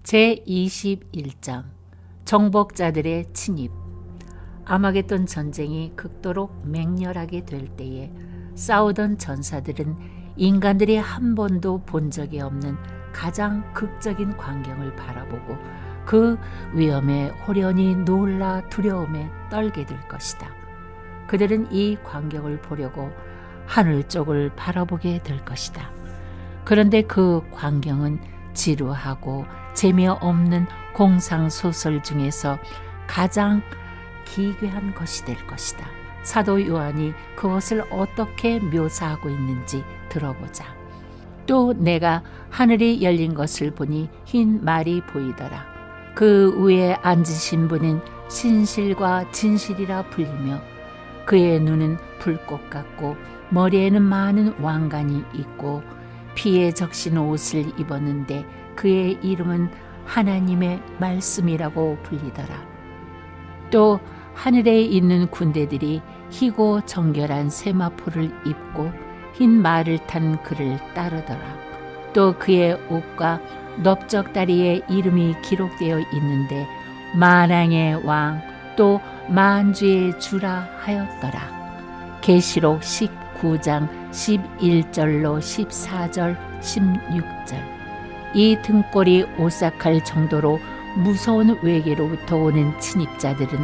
제21장 정복자들의 침입. 아마겟돈 전쟁이 극도로 맹렬하게 될 때에 싸우던 전사들은 인간들이 한 번도 본 적이 없는 가장 극적인 광경을 바라보고 그 위험에 호련히 놀라 두려움에 떨게 될 것이다. 그들은 이 광경을 보려고 하늘 쪽을 바라보게 될 것이다. 그런데 그 광경은 지루하고 재미없는 공상소설 중에서 가장 기괴한 것이 될 것이다. 사도 요한이 그것을 어떻게 묘사하고 있는지 들어보자. 또 내가 하늘이 열린 것을 보니 흰 말이 보이더라. 그 위에 앉으신 분은 신실과 진실이라 불리며 그의 눈은 불꽃 같고 머리에는 많은 왕관이 있고 피에 적신 옷을 입었는데 그의 이름은 하나님의 말씀이라고 불리더라. 또 하늘에 있는 군대들이 희고 정결한 세마포를 입고 흰 말을 탄 그를 따르더라. 또 그의 옷과 넓적다리에 이름이 기록되어 있는데 만왕의 왕 또 만주의 주라 하였더라. 계시록 19장 11절로 14절 16절. 이 등골이 오싹할 정도로 무서운 외계로부터 오는 침입자들은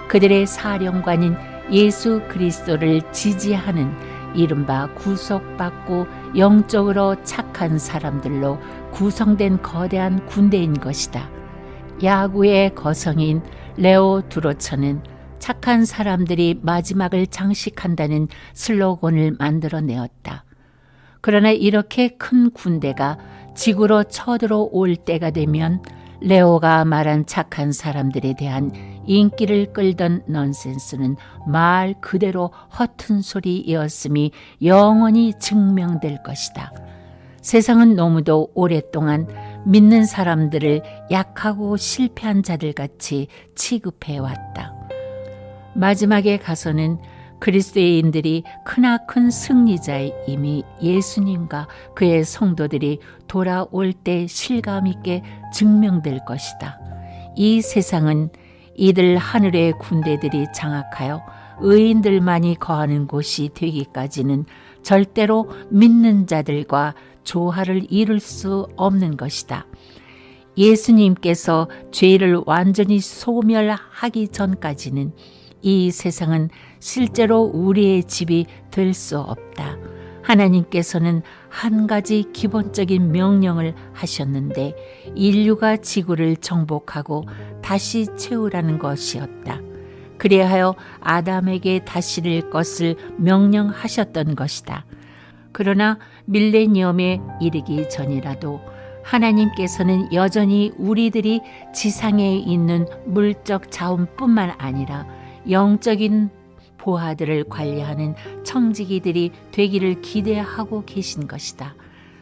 그들의 사령관인 예수 그리스도를 지지하는 이른바 구속받고 영적으로 착한 사람들로 구성된 거대한 군대인 것이다. 야구의 거성인 레오두로처는 착한 사람들이 마지막을 장식한다는 슬로건을 만들어내었다. 그러나 이렇게 큰 군대가 지구로 쳐들어올 때가 되면 레오가 말한 착한 사람들에 대한 인기를 끌던 넌센스는 말 그대로 허튼 소리였음이 영원히 증명될 것이다. 세상은 너무도 오랫동안 믿는 사람들을 약하고 실패한 자들같이 취급해왔다. 마지막에 가서는 그리스도인들이 크나큰 승리자임이 예수님과 그의 성도들이 돌아올 때 실감있게 증명될 것이다. 이 세상은 이들 하늘의 군대들이 장악하여 의인들만이 거하는 곳이 되기까지는 절대로 믿는 자들과 조화를 이룰 수 없는 것이다. 예수님께서 죄를 완전히 소멸하기 전까지는 이 세상은 실제로 우리의 집이 될 수 없다. 하나님께서는 한 가지 기본적인 명령을 하셨는데 인류가 지구를 정복하고 다시 채우라는 것이었다. 그리하여 아담에게 다스릴 것을 명령하셨던 것이다. 그러나 밀레니엄에 이르기 전이라도 하나님께서는 여전히 우리들이 지상에 있는 물적 자원뿐만 아니라 영적인 보화들을 관리하는 청지기들이 되기를 기대하고 계신 것이다.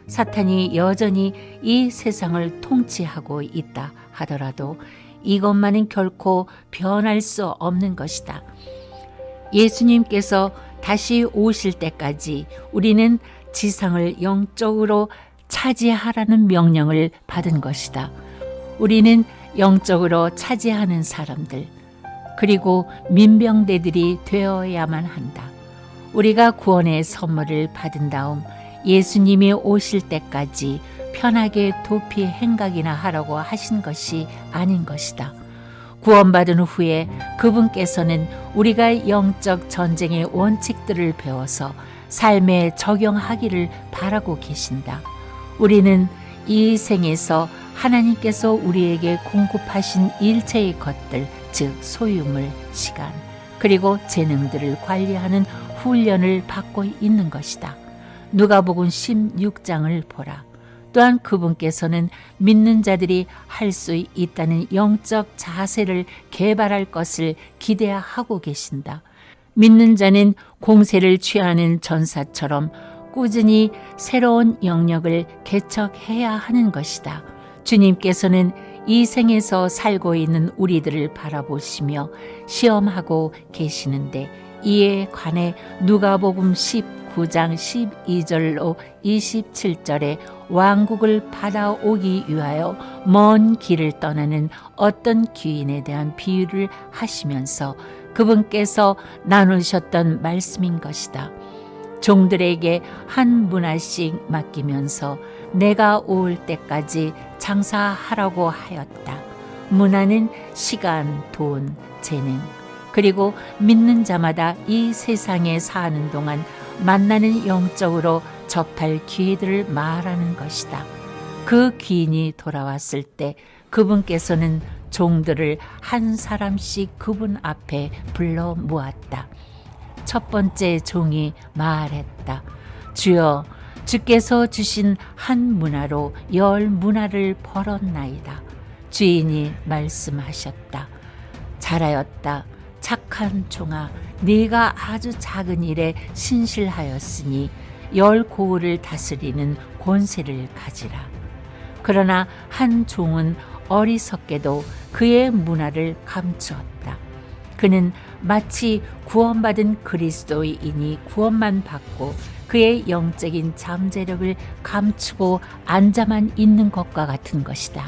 사탄이 여전히 이 세상을 통치하고 있다 하더라도 이것만은 결코 변할 수 없는 것이다. 예수님께서 다시 오실 때까지 우리는 지상을 영적으로 차지하라는 명령을 받은 것이다. 우리는 영적으로 차지하는 사람들, 그리고 민병대들이 되어야만 한다. 우리가 구원의 선물을 받은 다음 예수님이 오실 때까지 편하게 도피 행각이나 하라고 하신 것이 아닌 것이다. 구원받은 후에 그분께서는 우리가 영적 전쟁의 원칙들을 배워서 삶에 적용하기를 바라고 계신다. 우리는 이 생에서 하나님께서 우리에게 공급하신 일체의 것들, 즉 소유물, 시간, 그리고 재능들을 관리하는 훈련을 받고 있는 것이다. 누가복음 16장을 보라. 또한 그분께서는 믿는 자들이 할 수 있다는 영적 자세를 개발할 것을 기대하고 계신다. 믿는 자는 공세를 취하는 전사처럼 꾸준히 새로운 영역을 개척해야 하는 것이다. 주님께서는 이 생에서 살고 있는 우리들을 바라보시며 시험하고 계시는데 이에 관해 누가복음 19 9장 12절로 27절에 왕국을 받아오기 위하여 먼 길을 떠나는 어떤 귀인에 대한 비유를 하시면서 그분께서 나누셨던 말씀인 것이다. 종들에게 한 문화씩 맡기면서 내가 올 때까지 장사하라고 하였다. 문화는 시간, 돈, 재능, 그리고 믿는 자마다 이 세상에 사는 동안 만나는 영적으로 접할 기회들을 말하는 것이다. 그 귀인이 돌아왔을 때 그분께서는 종들을 한 사람씩 그분 앞에 불러 모았다. 첫 번째 종이 말했다. 주여, 주께서 주신 한 문화로 10 문화를 벌었나이다. 주인이 말씀하셨다. 잘하였다. 착한 종아, 네가 아주 작은 일에 신실하였으니 10 고을을 다스리는 권세를 가지라. 그러나 한 종은 어리석게도 그의 문화를 감추었다. 그는 마치 구원받은 그리스도인이 구원만 받고 그의 영적인 잠재력을 감추고 앉아만 있는 것과 같은 것이다.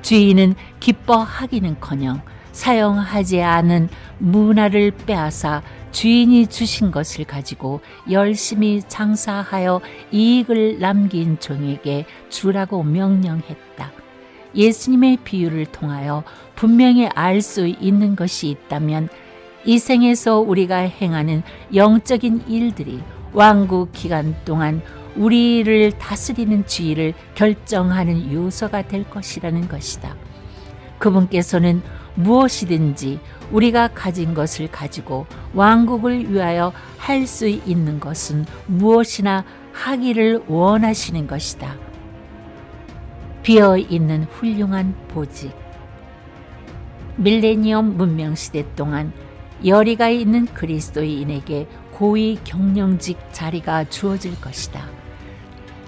주인은 기뻐하기는커녕 사용하지 않은 문화를 빼앗아 주인이 주신 것을 가지고 열심히 장사하여 이익을 남긴 종에게 주라고 명령했다. 예수님의 비유를 통하여 분명히 알 수 있는 것이 있다면 이 생에서 우리가 행하는 영적인 일들이 왕국 기간 동안 우리를 다스리는 지위를 결정하는 요소가 될 것이라는 것이다. 그분께서는 무엇이든지 우리가 가진 것을 가지고 왕국을 위하여 할 수 있는 것은 무엇이나 하기를 원하시는 것이다. 비어있는 훌륭한 보직. 밀레니엄 문명시대 동안 열의가 있는 그리스도인에게 고위 경영직 자리가 주어질 것이다.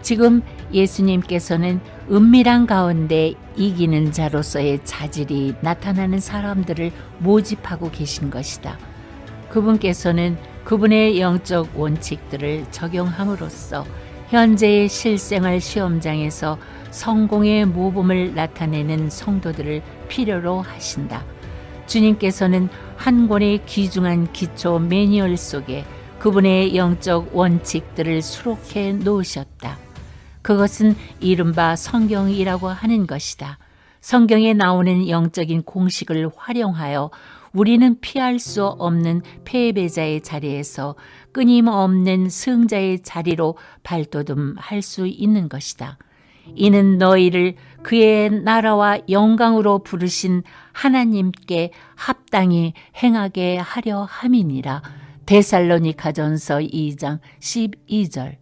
지금 예수님께서는 은밀한 가운데 이기는 자로서의 자질이 나타나는 사람들을 모집하고 계신 것이다. 그분께서는 그분의 영적 원칙들을 적용함으로써 현재의 실생활 시험장에서 성공의 모범을 나타내는 성도들을 필요로 하신다. 주님께서는 한 권의 귀중한 기초 매뉴얼 속에 그분의 영적 원칙들을 수록해 놓으셨다. 그것은 이른바 성경이라고 하는 것이다. 성경에 나오는 영적인 공식을 활용하여 우리는 피할 수 없는 패배자의 자리에서 끊임없는 승자의 자리로 발돋움할 수 있는 것이다. 이는 너희를 그의 나라와 영광으로 부르신 하나님께 합당히 행하게 하려 함이니라. 데살로니가전서 2장 12절.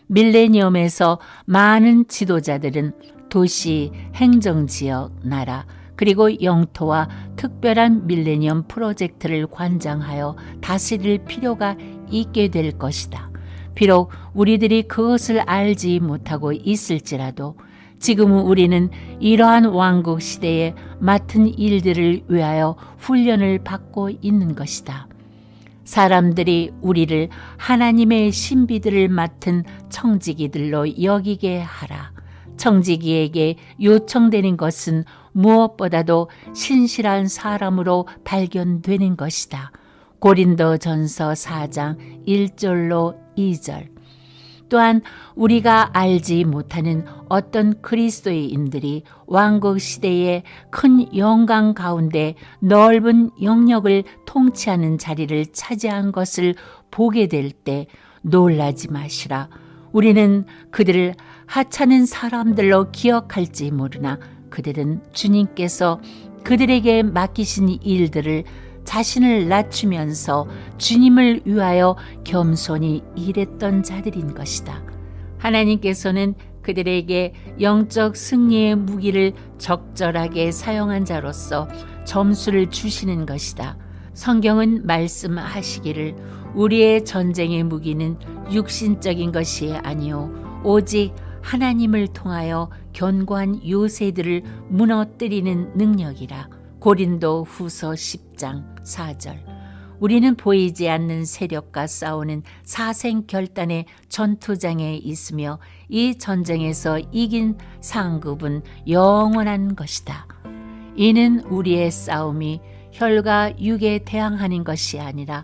밀레니엄에서 많은 지도자들은 도시, 행정지역, 나라, 그리고 영토와 특별한 밀레니엄 프로젝트를 관장하여 다스릴 필요가 있게 될 것이다. 비록 우리들이 그것을 알지 못하고 있을지라도 지금 우리는 이러한 왕국 시대에 맡은 일들을 위하여 훈련을 받고 있는 것이다. 사람들이 우리를 하나님의 신비들을 맡은 청지기들로 여기게 하라. 청지기에게 요청되는 것은 무엇보다도 신실한 사람으로 발견되는 것이다. 고린도전서 4장 1절로 2절. 또한 우리가 알지 못하는 어떤 그리스도인들이 왕국 시대의 큰 영광 가운데 넓은 영역을 통치하는 자리를 차지한 것을 보게 될 때 놀라지 마시라. 우리는 그들을 하찮은 사람들로 기억할지 모르나 그들은 주님께서 그들에게 맡기신 일들을 자신을 낮추면서 주님을 위하여 겸손히 일했던 자들인 것이다. 하나님께서는 그들에게 영적 승리의 무기를 적절하게 사용한 자로서 점수를 주시는 것이다. 성경은 말씀하시기를 우리의 전쟁의 무기는 육신적인 것이 아니요 오직 하나님을 통하여 견고한 요새들을 무너뜨리는 능력이라. 고린도 후서 10장 4절. 우리는 보이지 않는 세력과 싸우는 사생결단의 전투장에 있으며 이 전쟁에서 이긴 상급은 영원한 것이다. 이는 우리의 싸움이 혈과 육에 대항하는 것이 아니라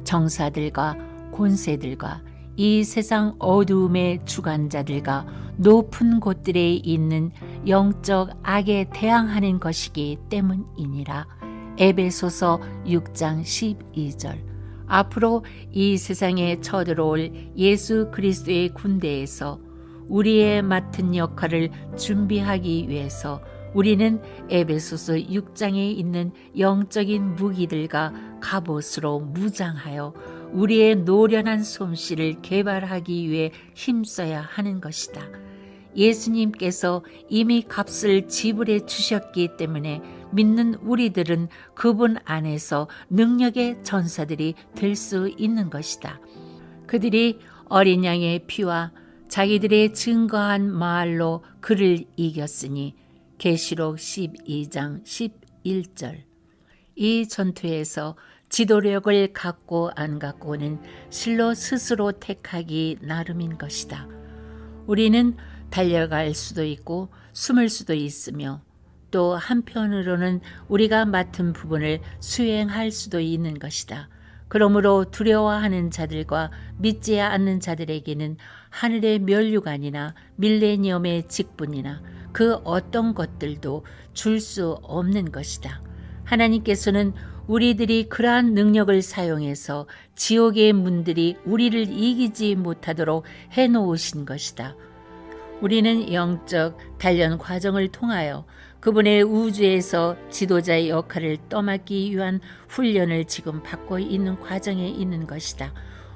정사들과 권세들과 이 세상 어두움의 주관자들과 높은 곳들에 있는 영적 악에 대항하는 것이기 때문이니라. 에베소서 6장 12절. 앞으로 이 세상에 쳐들어올 예수 그리스도의 군대에서 우리의 맡은 역할을 준비하기 위해서 우리는 에베소서 6장에 있는 영적인 무기들과 갑옷으로 무장하여 우리의 노련한 솜씨를 개발하기 위해 힘써야 하는 것이다. 예수님께서 이미 값을 지불해 주셨기 때문에 믿는 우리들은 그분 안에서 능력의 전사들이 될 수 있는 것이다. 그들이 어린 양의 피와 자기들의 증거한 말로 그를 이겼으니 계시록 12장 11절. 이 전투에서 지도력을 갖고 안 갖고는 실로 스스로 택하기 나름인 것이다. 우리는 달려갈 수도 있고 숨을 수도 있으며 또 한편으로는 우리가 맡은 부분을 수행할 수도 있는 것이다. 그러므로 두려워하는 자들과 믿지 않는 자들에게는 하늘의 면류관이나 밀레니엄의 직분이나 그 어떤 것들도 줄 수 없는 것이다. 하나님께서는 우리들이 그러한 능력을 사용해서 지옥의 문들이 우리를 이기지 못하도록 해놓으신 것이다. 우리는 영적 단련 과정을 통하여 그분의 우주에서 지도자의 역할을 떠맡기 위한 훈련을 지금 받고 있는 과정에 있는 것이다.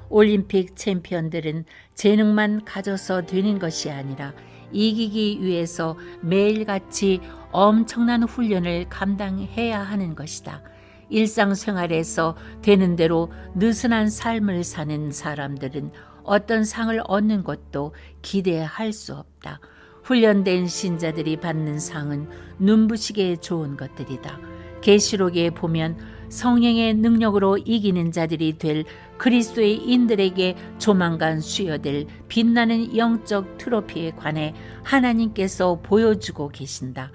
올림픽 챔피언들은 재능만 가져서 되는 것이 아니라 이기기 위해서 매일같이 엄청난 훈련을 감당해야 하는 것이다. 일상생활에서 되는 대로 느슨한 삶을 사는 사람들은 어떤 상을 얻는 것도 기대할 수 없다. 훈련된 신자들이 받는 상은 눈부시게 좋은 것들이다. 계시록에 보면 성령의 능력으로 이기는 자들이 될 그리스도의 인들에게 조만간 수여될 빛나는 영적 트로피에 관해 하나님께서 보여주고 계신다.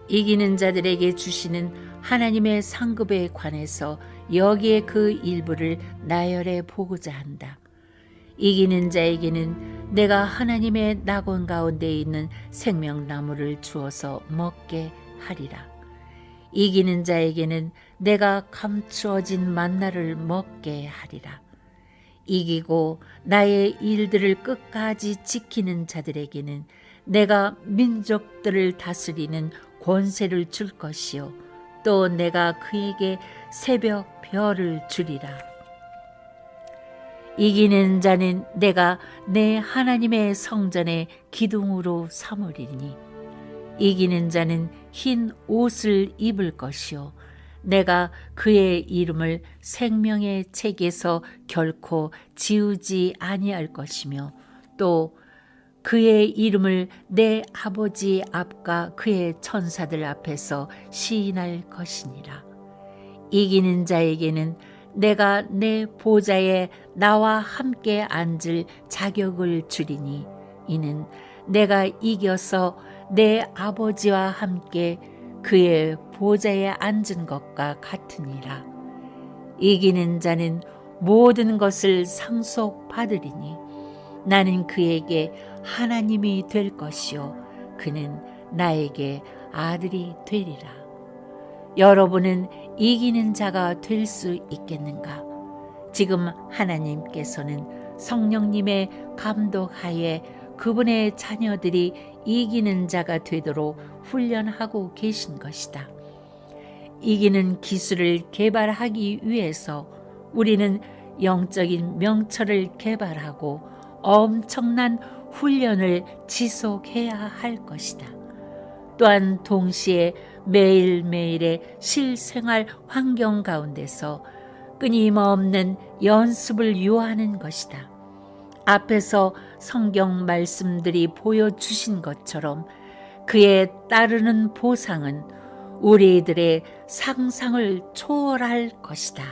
이기는 자들에게 주시는 하나님의 상급에 관해서 여기에 그 일부를 나열해 보고자 한다. 이기는 자에게는 내가 하나님의 낙원 가운데 있는 생명나무를 주어서 먹게 하리라. 이기는 자에게는 내가 감추어진 만나를 먹게 하리라. 이기고 나의 일들을 끝까지 지키는 자들에게는 내가 민족들을 다스리는 권세를 줄 것이요 또 내가 그에게 새벽 별을 주리라. 이기는 자는 내가 내 하나님의 성전의 기둥으로 삼으리니 이기는 자는 흰 옷을 입을 것이요 내가 그의 이름을 생명의 책에서 결코 지우지 아니할 것이며 또 그의 이름을 내 아버지 앞과 그의 천사들 앞에서 시인할 것이니라. 이기는 자에게는 내가 내 보좌에 나와 함께 앉을 자격을 주리니 이는 내가 이겨서 내 아버지와 함께 그의 보좌에 앉은 것과 같으니라. 이기는 자는 모든 것을 상속받으리니 나는 그에게 하나님이 될 것이요 그는 나에게 아들이 되리라. 여러분은 이기는 자가 될 수 있겠는가? 지금 하나님께서는 성령님의 감독하에 그분의 자녀들이 이기는 자가 되도록 훈련하고 계신 것이다. 이기는 기술을 개발하기 위해서 우리는 영적인 명철을 개발하고 엄청난 훈련을 지속해야 할 것이다. 또한 동시에 매일매일의 실생활 환경 가운데서 끊임없는 연습을 요하는 것이다. 앞에서 성경 말씀들이 보여주신 것처럼 그에 따르는 보상은 우리들의 상상을 초월할 것이다.